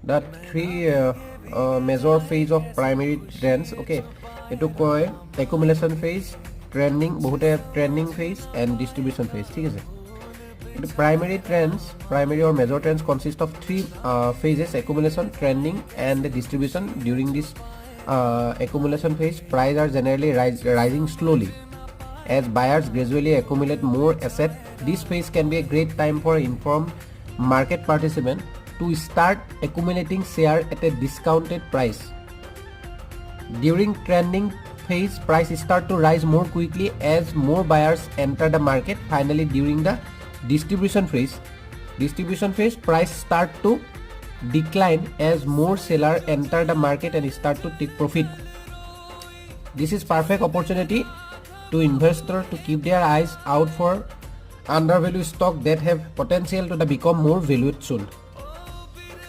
the three major phase of primary trends. Okay, etu koi accumulation phase, trending bohote trending phase and distribution phase. ठीक है. The primary trends, primary or major trends consist of three phases: accumulation, trending, and the distribution. During this accumulation phase, prices are generally rising slowly as buyers gradually accumulate more asset. This phase can be a great time for informed market participant to start accumulating share at a discounted price. During trending phase, price start to rise more quickly as more buyers enter the market. Finally, during the distribution phase, price start to decline as more seller enter the market and start to take profit. This is perfect opportunity to investor to keep their eyes out for undervalued stock that have potential to become more valued soon.